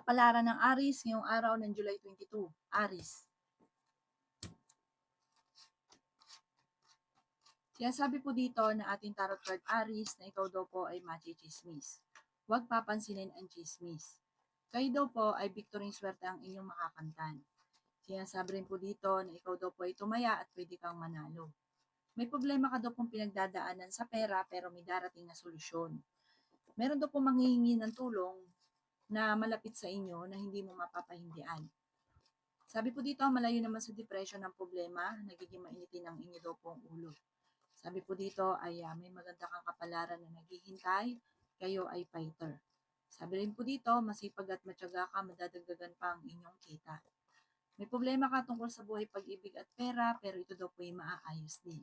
Kapalaran ng Aris ngayong araw ng July 22. Aris. Sinasabi po dito na ating tarot card Aris na ikaw daw po ay machichismis. Huwag papansinin ang chismis. Kayo daw po ay victory swerte ang inyong makakantan. Sinasabi rin po dito na ikaw daw po ay tumaya at pwede kang manalo. May problema ka daw pong pinagdadaanan sa pera pero may darating na solusyon. Meron daw po manghihingi ng tulong na malapit sa inyo na hindi mo mapapahindian. Sabi po dito, malayo naman sa depression ng problema, nagiging mainitin ang inyo daw pong ulo. Sabi po dito ay may maganda kang kapalaran na naghihintay, kayo ay fighter. Sabi rin po dito, masipag at matyaga ka, madadagdagan pa ang inyong kita. May problema ka tungkol sa buhay, pag-ibig at pera, pero ito daw po ay maaayos din.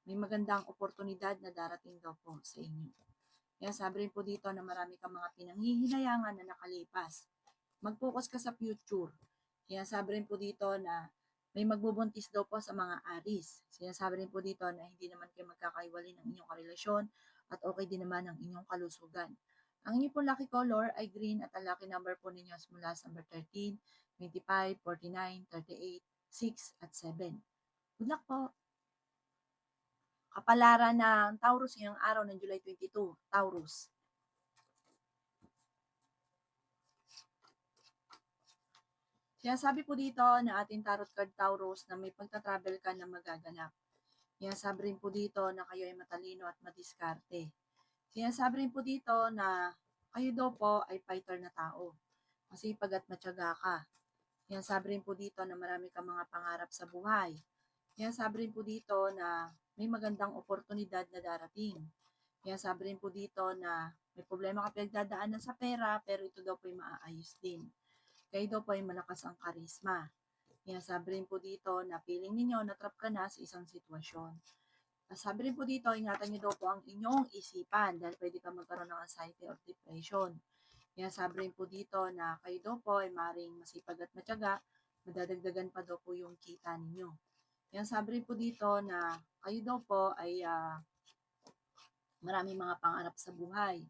May magandang oportunidad na darating daw po sa inyo. Kaya sabi rin po dito na marami kang mga pinanghihinayangan na nakalipas. Mag-focus ka sa future. Kaya sabi rin po dito na may magbubuntis daw po sa mga Aris. Sinasabi rin po dito na hindi naman kayo magkakaiwalay ng inyong karelasyon at okay din naman ang inyong kalusugan. Ang inyong po lucky color ay green at ang lucky number po ninyo mula sa number 13, 25, 49, 38, 6 at 7. Good luck po! Kapalaran ng Taurus ngayong araw ng July 22. Taurus. Sinasabi po dito na ating tarot card Taurus na may pagta-travel ka na magaganap. Sinasabi rin po dito na kayo ay matalino at madiskarte. Sinasabi rin po dito na kayo daw po ay fighter na tao. Masipag at matyaga ka. Sinasabi rin po dito na marami kang mga pangarap sa buhay. Sinasabi rin po dito na may magandang oportunidad na darating. Sinasabi rin po dito na may problema ka pinagdadaanan sa pera pero ito daw po ay maaayos din. Kayo daw po ay malakas ang karisma. Sabi rin po dito na feeling ninyo natrap ka na sa isang sitwasyon. Sabi rin po dito, ingatan niyo daw po ang inyong isipan dahil pwede ka magkaroon ng anxiety or depression. Sabi rin po dito na kayo daw po ay maring masipag at matyaga, madadagdagan pa daw po yung kita ninyo. Sabi rin po dito na kayo daw po ay maraming mga pangarap sa buhay.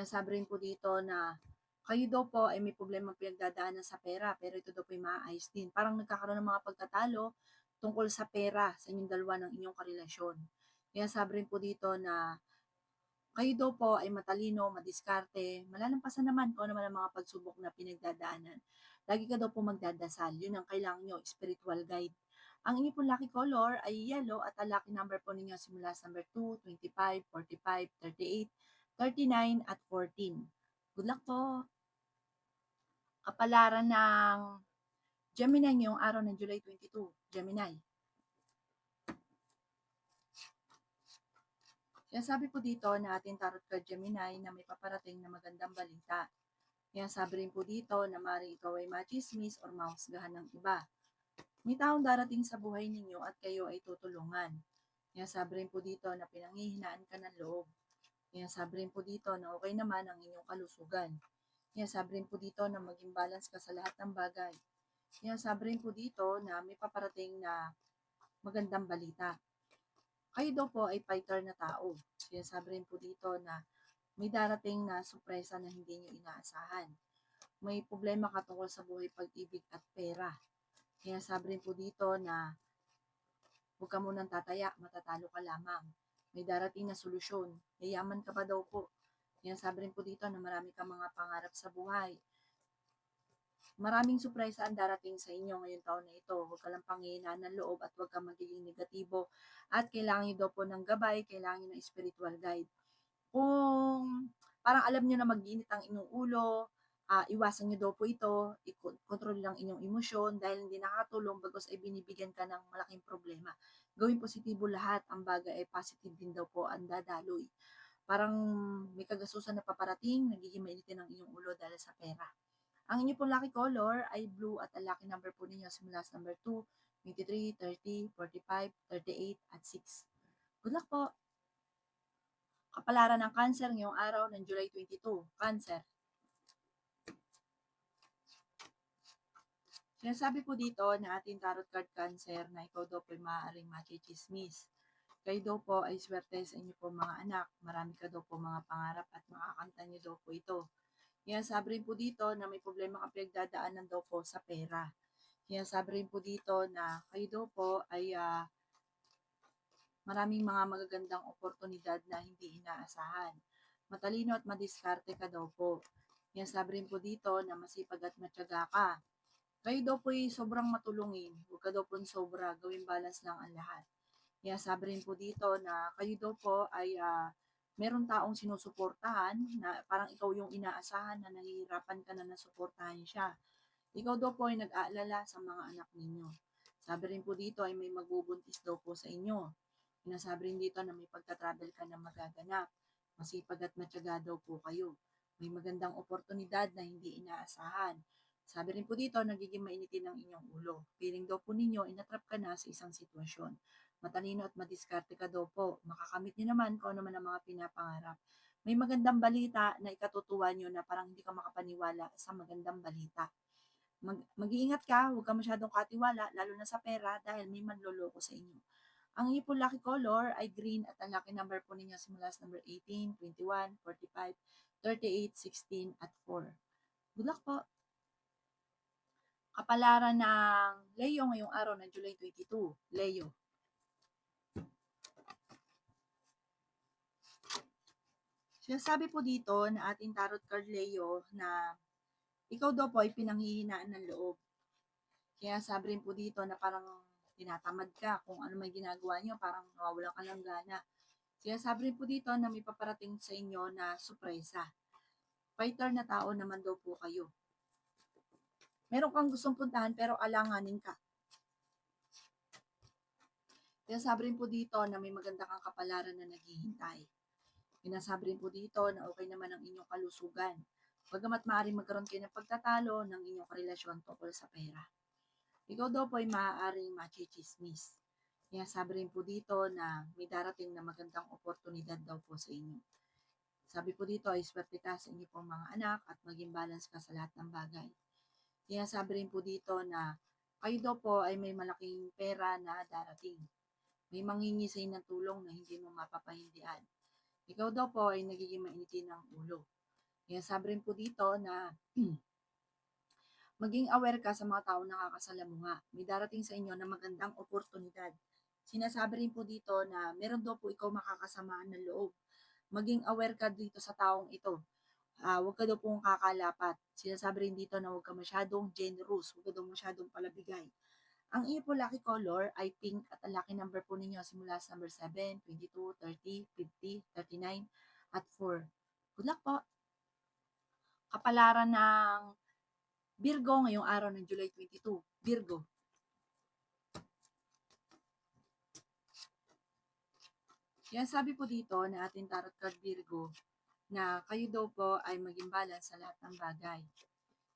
Sabi rin po dito na kayo daw po ay may problema pinagdadaanan sa pera, pero ito daw po ay maayos din. Parang nagkakaroon ng mga pagtatalo tungkol sa pera sa inyong dalawa ng inyong karelasyon. Sabi rin po dito na kayo daw po ay matalino, madiskarte, malalampasan naman kung ano naman ang mga pagsubok na pinagdadaanan. Lagi ka daw po magdadasal. Yun ang kailangan nyo, spiritual guide. Ang inyong po lucky color ay yellow at ang lucky number po ninyo simula sa number 2, 25, 45, 38, 39 at 14. Good luck po! Kapalaran ng Gemini ngayong araw ng July 22. Gemini. Sabi po dito na ating tarot card Gemini na may paparating na magandang balita. Sabi rin po dito na maaaring ikaw ay machismis or mahusgahan ng iba. May taong darating sa buhay ninyo at kayo ay tutulungan. Sabi rin po dito na pinanghihinaan ka ng loob. Sabi rin po dito na okay naman ang inyong kalusugan. Sabi rin po dito na maging balance ka sa lahat ng bagay. Sabi rin po dito na may paparating na magandang balita. Kayo daw po ay fighter na tao. Sabi rin po dito na may darating na sorpresa na hindi nyo inaasahan. May problema ka tungkol sa buhay, pag-ibig at pera. Sabi rin po dito na huwag ka munang tataya, matatalo ka lamang. May darating na solusyon. Yayaman ka pa daw po. Sabi rin po dito na marami kang mga pangarap sa buhay. Maraming sorpresa ang darating sa inyo ngayong taon na ito. Huwag ka lang panghihinaan ng loob at huwag kang magiging negatibo. At kailangan nyo daw po ng gabay, kailangan nyo ng spiritual guide. Kung parang alam nyo na mag-init ang inyong ulo, iwasan nyo daw po ito, i-control lang inyong emosyon dahil hindi nakakatulong bagos ay binibigyan ka ng malaking problema. Gawin positibo lahat, ang bagay ay positive din daw po ang dadaloy. Parang may kagasusan na paparating, nagiging mainitin ang inyong ulo dahil sa pera. Ang inyo pong lucky color ay blue at ang lucky number po ninyo simula sa number 2, 23, 30, 45, 38 at 6. Good luck po! Kapalaran ng Cancer ngayong araw ng July 22. Cancer. Sinasabi po dito na ating tarot card Cancer na ikaw daw po ay maaaring machichismis. Kayo daw po ay swerte sa inyo po mga anak. Marami ka daw po mga pangarap at makakanta niyo daw po ito. Kaya sabi rin po dito na may problema kang pinagdadaanan daw po sa pera. Kaya sabi rin po dito na kayo daw po ay maraming mga magagandang oportunidad na hindi inaasahan. Matalino at madiskarte ka daw po. Kaya sabi rin po dito na masipag at matyaga ka. Kayo daw po ay sobrang matulungin. Huwag ka daw po sobra. Gawing balance lang ang lahat. Kaya sabi rin po dito na kayo daw po ay meron taong sinusuportahan na parang ikaw yung inaasahan na nahihirapan ka na nasuportahan siya. Ikaw daw po ay nag-aalala sa mga anak ninyo. Sabi rin po dito ay may magbubuntis daw po sa inyo. Sinasabi rin dito na may pagta-travel ka na magaganap. Masipag at matyaga daw po kayo. May magandang oportunidad na hindi inaasahan. Sabi rin po dito, nagiging mainitin ang inyong ulo. Feeling daw po ninyo, inatrap ka na sa isang sitwasyon. Matalino at madiskarte ka daw po. Makakamit niyo naman kung ano man ang mga pinapangarap. May magandang balita na ikatutuwa nyo na parang hindi ka makapaniwala sa magandang balita. Mag-iingat ka, huwag ka masyadong katiwala, lalo na sa pera dahil may manloloko sa inyo. Ang inyo po lucky color ay green at ang lucky number po ninyo simula sa number 18, 21, 45, 38, 16 at 4. Good luck po! Kapalaran ng Leo ngayong araw ng July 22. Leo. Sinasabi po dito na ating tarot card Leo na ikaw daw po ay pinanghihinaan ng loob. Kaya sabi rin po dito na parang tinatamad ka kung ano may ginagawa nyo, parang nawawalan ka ng gana. Kaya sabi rin po dito na may paparating sa inyo na sorpresa. Fighter na tao naman daw po kayo. Meron kang gustong puntahan pero alanganin ka. Kaya sabi rin po dito na may maganda kang kapalaran na naghihintay. Pinasabi rin po dito na okay naman ang inyong kalusugan. Bagamat maaaring magkaroon kayo ng pagtatalo ng inyong karelasyon tungkol sa pera. Ikaw daw po ay maaaring machichismis. Kaya sabi rin po dito na may darating na magandang oportunidad daw po sa inyo. Sabi po dito ay swerte ka sa inyong pong mga anak at maging balance ka sa lahat ng bagay. Kaya sabi rin po dito na kayo daw po ay may malaking pera na darating. May manghingi sa ng tulong na hindi mo mapapahindian. Ikaw daw po ay nagiging mainitin ng ulo. Kaya sabi rin po dito na maging aware ka sa mga tao nakakasalamuha. May darating sa inyo na magandang oportunidad. Sinasabi rin po dito na meron daw po ikaw makakasamaan ng loob. Maging aware ka dito sa taong ito. Huwag ka daw pong kakalapat. Sinasabi rin dito na huwag ka masyadong generous. Huwag ka daw masyadong palabigay. Ang iyo po lucky color ay pink at ang lucky number po ninyo simula sa number 7, 22, 30, 50, 39 at 4. Good luck po! Kapalaran ng Virgo ngayong araw ng July 22. Virgo. Yan sabi po dito na ating tarot card Virgo na kayo daw po ay maging balance sa lahat ng bagay.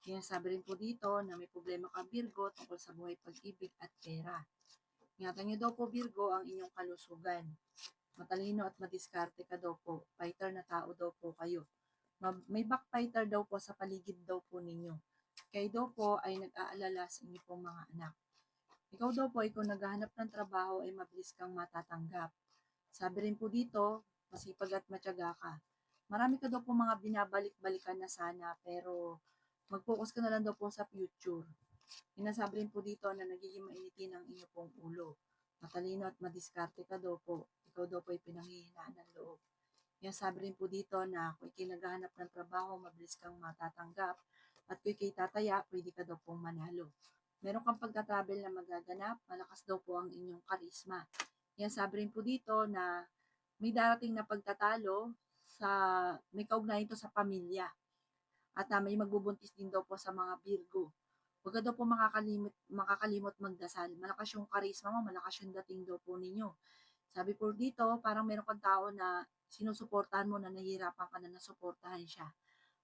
Kaya sabi rin po dito na may problema ka Virgo tungkol sa buhay pag-ibig at pera. Ingatan niyo daw po Virgo ang inyong kalusugan. Matalino at madiskarte ka daw po. Fighter na tao daw po kayo. May backfighter daw po sa paligid daw po ninyo. Kayo daw po ay nag-aalala sa inyo pong mga anak. Ikaw daw po ay kung naghahanap ng trabaho ay mabilis kang matatanggap. Sabi rin po dito, masipag at matyaga ka. Marami ka daw po mga binabalik-balikan na sana pero mag-focus ka na lang daw po sa future. Sinasabi rin po dito na nagiging mainitin ang inyo pong ulo. Matalino at madiskarte ka daw po. Ikaw daw po ay pinanghihinaan ng loob. Kaya sabi rin po dito na kung ikay naghahanap ng trabaho, mabilis kang matatanggap. At kung ikay tataya, pwede ka daw pong manalo. Meron kang pagta-travel na magaganap, malakas daw po ang inyong karisma. Kaya sabi rin po dito na may darating na pagtatalo sa may kaugnayan ito sa pamilya. At may magbubuntis din daw po sa mga Virgo. Huwag ka daw po makakalimot magdasal. Malakas yung karisma mo, malakas yung dating daw po ninyo. Sabi po dito, parang meron kang tao na sinusuportahan mo na nahihirapan ka na nasuportahan siya.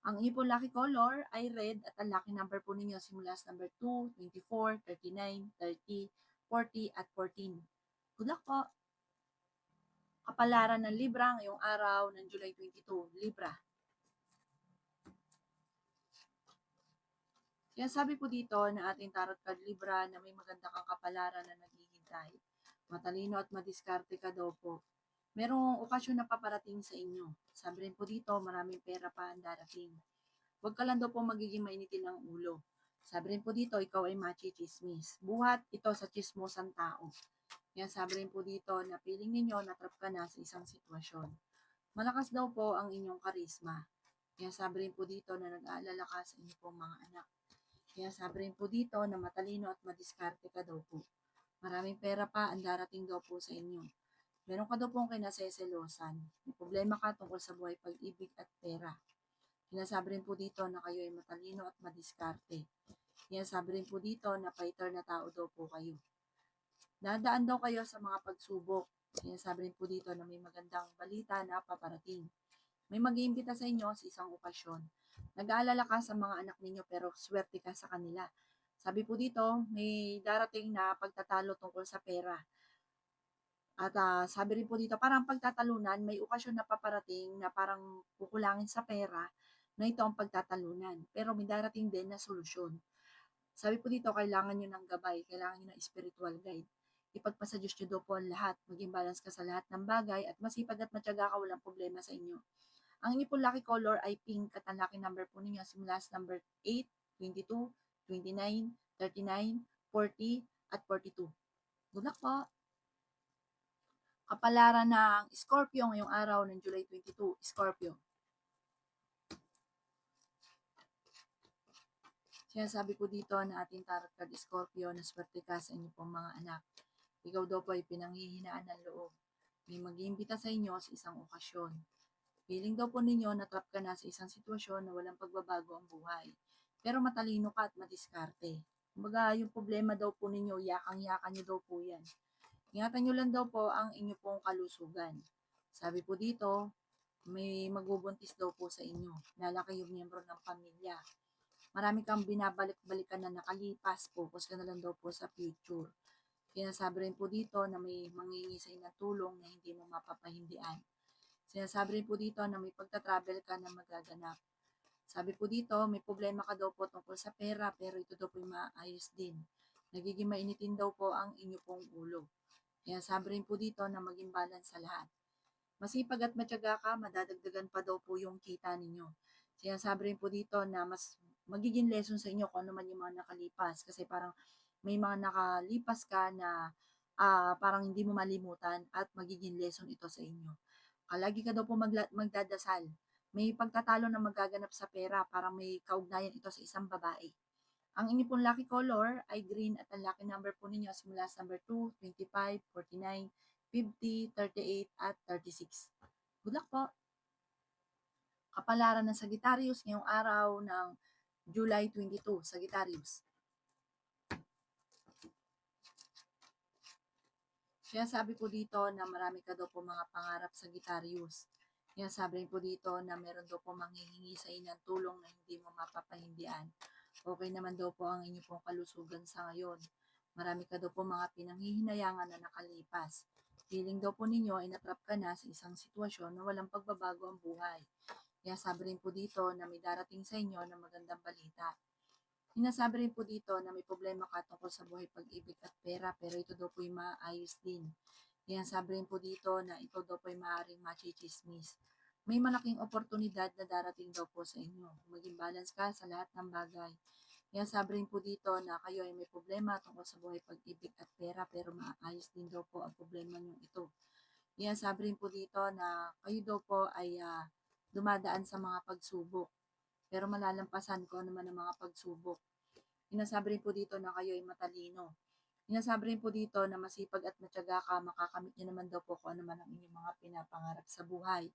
Ang inyo po lucky color ay red at ang lucky number po ninyo simula sa number 2, 24, 39, 30, 40 at 14. Good luck po! Kapalaran ng Libra ngayong araw ng July 22. Libra. Kaya sabi po dito na ating tarot card Libra na may maganda kang kapalaran na naghihintay. Matalino at madiskarte ka daw po. Merong okasyon na paparating sa inyo. Sabi rin po dito, maraming pera pa ang darating. Huwag ka lang daw po magiging mainitin ng ulo. Sabi rin po dito, ikaw ay machi-chismis. Buhat ito sa chismosang tao. Yan, sabi rin po dito na feeling ninyo natrap ka na sa isang sitwasyon. Malakas daw po ang inyong karisma. Yan, sabi rin po dito na nag-aalala ka sa inyong pong mga anak. Kaya sabi rin po dito na matalino at madiskarte ka daw po. Maraming pera pa ang darating daw po sa inyo. Meron ka daw pong kinaseselosan. May problema ka tungkol sa buhay, pag-ibig at pera. Sinasabi rin po dito na kayo ay matalino at madiskarte. Sinasabi rin po dito na fighter na tao daw po kayo. Dadaan daw kayo sa mga pagsubok. Sinasabi rin po dito na may magandang balita na paparating. May mag-iimbita sa inyo sa isang okasyon. Nag-aalala ka sa mga anak ninyo pero swerte ka sa kanila. Sabi po dito, may darating na pagtatalo tungkol sa pera. At sabi rin po dito, parang pagtatalunan, may okasyon na paparating na parang kukulangin sa pera na ito ang pagtatalunan. Pero may darating din na solusyon. Sabi po dito, kailangan nyo ng gabay, kailangan nyo ng spiritual guide. Ipagpasa Diyos nyo daw po ang lahat, maging balance ka sa lahat ng bagay at masipag at matyaga ka, walang problema sa inyo. Ang inyo po lucky color ay pink at ang lucky number po ninyo simula sa number 8, 22, 29, 39, 40 at 42. Good luck po! Kapalaran ng Scorpio ngayong araw ng July 22, Scorpio. Sinasabi po dito na ating tarot card Scorpio na swerte ka sa inyo pong mga anak. Ikaw daw po ay pinanghihinaan ng loob. May mag-iimbita sa inyo sa isang okasyon. Feeling daw po ninyo na trap ka na sa isang sitwasyon na walang pagbabago ang buhay. Pero matalino ka at madiskarte. Kumbaga, yung problema daw po ninyo, yakang-yakan nyo daw po yan. Ingatan nyo lang daw po ang inyo pong kalusugan. Sabi po dito, may magbubuntis daw po sa inyo. Lalaki yung miyembro ng pamilya. Marami kang binabalik-balikan na nakalipas. Focus ka na lang daw po sa future. Sinasabi rin po dito na may mangingi sa inyo ng tulong na hindi mo mapapahindian. Sinasabi rin po dito na may pagta-travel ka na magaganap. Sabi po dito, may problema ka daw po tungkol sa pera, pero ito daw po yung maayos din. Nagiging mainitin daw po ang inyo pong ulo. Kaya sabi rin po dito na maging balance sa lahat. Masipag at matyaga ka, madadagdagan pa daw po yung kita ninyo. Sinasabi rin po dito na mas magiging lesson sa inyo kung ano man yung mga nakalipas. Kasi parang may mga nakalipas ka na parang hindi mo malimutan at magiging lesson ito sa inyo. Lagi ka daw po magdadasal. May pagtatalo na magaganap sa pera, parang may kaugnayan ito sa isang babae. Ang inyo pong lucky color ay green at ang lucky number po ninyo simula sa number 2, 25, 49, 50, 38 at 36. Good luck po! Kapalaran ng Sagittarius ngayong araw ng July 22, Sagittarius. Kaya sabi po dito na marami ka daw po mga pangarap sa Sagittarius. Kaya sabi rin po dito na meron daw po manghihingi sa inyo ng tulong na hindi mo mapapahindian. Okay naman daw po ang inyo pong kalusugan sa ngayon. Marami ka daw po mga pinanghihinayangan na nakalipas. Feeling daw po ninyo ay natrap ka na sa isang sitwasyon na walang pagbabago ang buhay. Kaya sabi rin po dito na may darating sa inyo na magandang balita. Sinasabi rin po dito na may problema ka tungkol sa buhay, pag-ibig at pera, pero ito daw po yung maayos din. Kaya sabi rin po dito na ito daw po yung maaaring machichismis. May malaking oportunidad na darating daw po sa inyo. Maging balance ka sa lahat ng bagay. Kaya sabi rin po dito na kayo ay may problema tungkol sa buhay, pag-ibig at pera, pero maayos din daw po ang problema nyo ito. Kaya sabi rin po dito na kayo daw po ay dumadaan sa mga pagsubok, pero malalampasan ko naman ang mga pagsubok. Sinasabi rin po dito na kayo ay matalino. Sinasabi rin po dito na masipag at matyaga ka, makakamit niyo naman daw po kung ano man ang inyong mga pinapangarap sa buhay.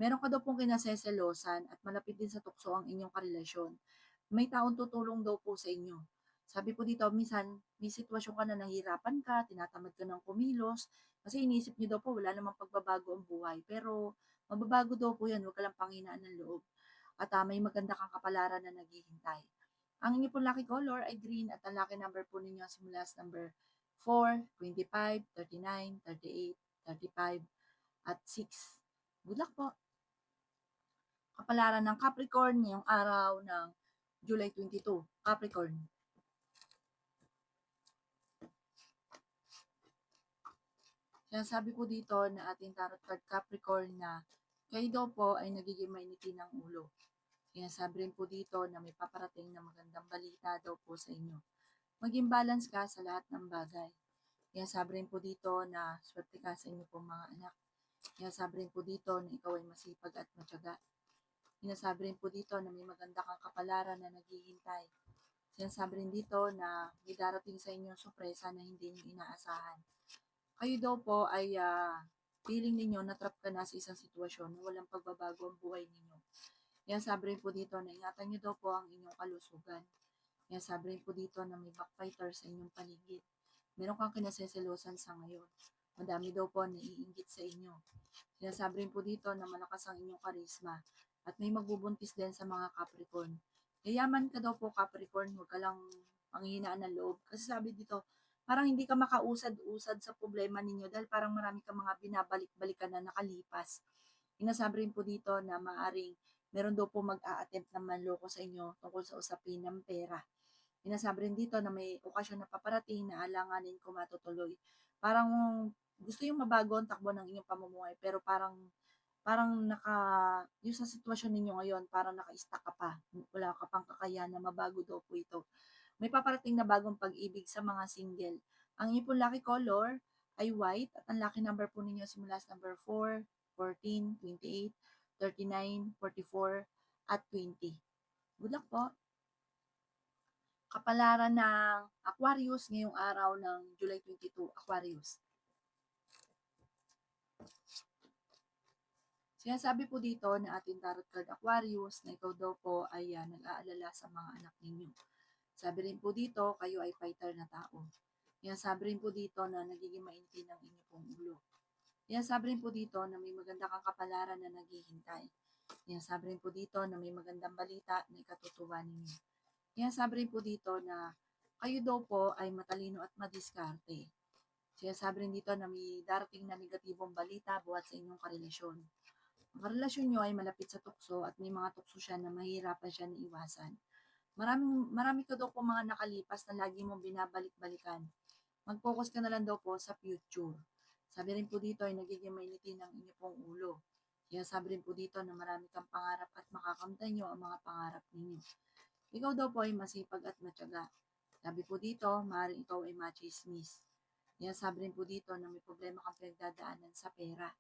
Meron ka daw pong kinaseselosan at malapit din sa tukso ang inyong karelasyon. May taong tutulong daw po sa inyo. Sabi po dito, minsan may sitwasyon ka na nahihirapan ka, tinatamad ka ng kumilos, kasi iniisip niyo daw po wala namang pagbabago ang buhay. Pero mababago daw po yan, huwag ka lang panghinaan ng loob. At may maganda kang kapalaran na naghihintay. Ang inyo pong lucky color ay green at ang lucky number po ninyo simula sa number 4, 25, 39, 38, 35, at 6. Good luck po! Kapalaran ng Capricorn ngayong araw ng July 22, Capricorn. Kaya sabi po dito na ating tarot card Capricorn na kayo daw po ay nagiging mainitin ng ulo. Sinasabi rin po dito na may paparating na magandang balita daw po sa inyo. Maging balance ka sa lahat ng bagay. Sinasabi rin po dito na swerte ka sa inyo pong mga anak. Sinasabi rin po dito na ikaw ay masipag at matyaga. Sinasabi rin po dito na may maganda kang kapalaran na naghihintay. Sinasabi rin dito na may darating sa inyong sorpresa na hindi niyo inaasahan. Kayo daw po ay feeling ninyo na-trap ka na sa isang sitwasyon na walang pagbabago ang buhay ninyo. Sabi rin po dito na ingatan niyo daw po ang inyong kalusugan. Sabi rin po dito na may backfighter sa inyong paligid. Meron kang kinaseselosan sa ngayon. Madami daw po naiinggit sa inyo. Sinasabi rin po dito na malakas ang inyong karisma at may magbubuntis din sa mga Capricorn. Yayaman ka daw po Capricorn, huwag ka lang panghihinaan ng loob. Kasi sabi dito, parang hindi ka makausad-usad sa problema ninyo dahil parang marami ka mga binabalik-balikan na nakalipas. Sinasabi rin po dito na maaring meron daw po mag-a-attempt na manloko sa inyo tungkol sa usapin ng pera. Sinasabi rin dito na may okasyon na paparating na alanganin kung matutuloy. Parang gusto yung mabago ang takbo ng inyong pamumuhay pero parang yung sa sitwasyon ninyo ngayon, parang naka-stuck ka pa. Wala ka pang kakayahan na mabago daw po ito. May paparating na bagong pag-ibig sa mga single. Ang inyong pong lucky color ay white at ang lucky number po ninyo simula sa number 4, 14, 28, 39, 44, at 20. Good luck po! Kapalaran ng Aquarius ngayong araw ng July 22, Aquarius. Sinasabi po dito na ating tarot card Aquarius na ikaw daw po ay nag-aalala sa mga anak ninyo. Sabi rin po dito, kayo ay fighter na tao. Sabi rin po dito na nagiging mainitin ang inyo pong ulo. Sabi rin po dito na may maganda kang kapalaran na naghihintay. Sabi rin po dito na may magandang balita na ikatutuwa ninyo. Sabi rin po dito na kayo daw po ay matalino at madiskarte. Sabi rin dito na may darating na negatibong balita buhat sa inyong karelasyon. Ang karelasyon nyo ay malapit sa tukso at may mga tukso siya na mahirapan siya na iwasan. Marami ka daw po mga nakalipas na lagi mong binabalik-balikan. Mag-focus ka na lang daw po sa future. Sabi rin po dito ay nagiging mainitin ang inyo pong ulo. Sabi rin po dito na marami kang pangarap at makakamtan nyo ang mga pangarap ninyo. Ikaw daw po ay masipag at matyaga. Sabi po dito, maaaring ikaw ay machismis. Sabi rin po dito na may problema kang pinagdadaanan sa pera.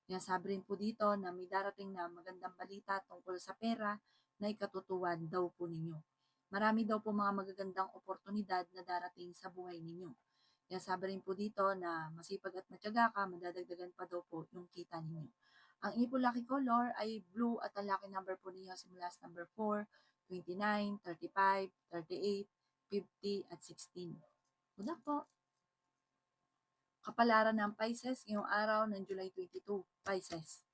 Sabi rin po dito na may darating na magandang balita tungkol sa pera na ikatutuwan daw po ninyo. Marami daw po mga magagandang oportunidad na darating sa buhay ninyo. Sabi rin po dito na masipag at matyaga ka, madadagdagan pa daw po yung kita ninyo. Ang inyo po lucky color ay blue at ang lucky number po ninyo simula sa number 4, 29, 35, 38, 50, at 16. Good luck po! Kapalaran ng Pisces ngayong araw ng July 22, Pisces.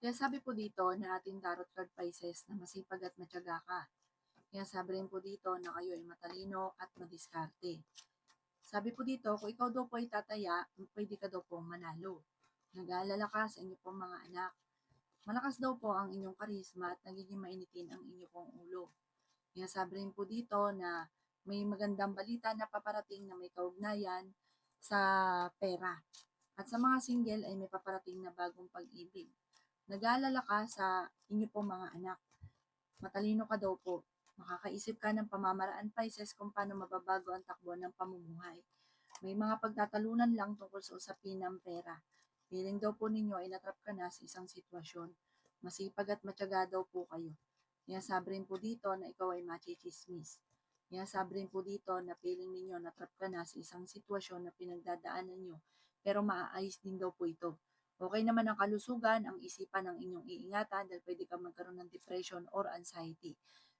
Sabi po dito na ating tarot card Pisces na masipag at matyaga ka. Sabi rin po dito na kayo ay matalino at madiskarte. Sabi po dito, kung ikaw daw po ay tataya, pwede ka daw pong manalo. Nag-aalala ka sa inyo pong mga anak. Malakas daw po ang inyong karisma at nagiging mainitin ang inyong pong ulo. Sabi rin po dito na may magandang balita na paparating na may kaugnayan sa pera. At sa mga single ay may paparating na bagong pag-ibig. Nag-aalala ka sa inyo pong mga anak. Matalino ka daw po. Makakaisip ka ng pamamaraan Pisces kung paano mababago ang takbo ng pamumuhay. May mga pagtatalunan lang tungkol sa usapin ng pera. Feeling daw po ninyo ay natrap ka na sa isang sitwasyon. Masipag at matyaga daw po kayo. Sabi rin po dito na ikaw ay machismis. Sabi rin po dito na feeling ninyo natrap ka na sa isang sitwasyon na pinagdadaanan nyo, pero maaayos din daw po ito. Okay naman ang kalusugan, ang isipan ng inyong iingatan dahil pwede ka magkaroon ng depression or anxiety.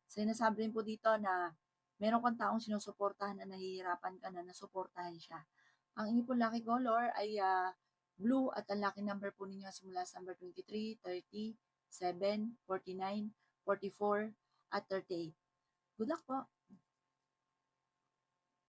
Sinasabi rin po dito na meron kang taong sinusuportahan na nahihirapan ka na nasuportahan siya. Ang inyong po lucky color ay blue at ang lucky number po ninyo simula sa number 23, 30, 7, 49, 44, at 38. Good luck po!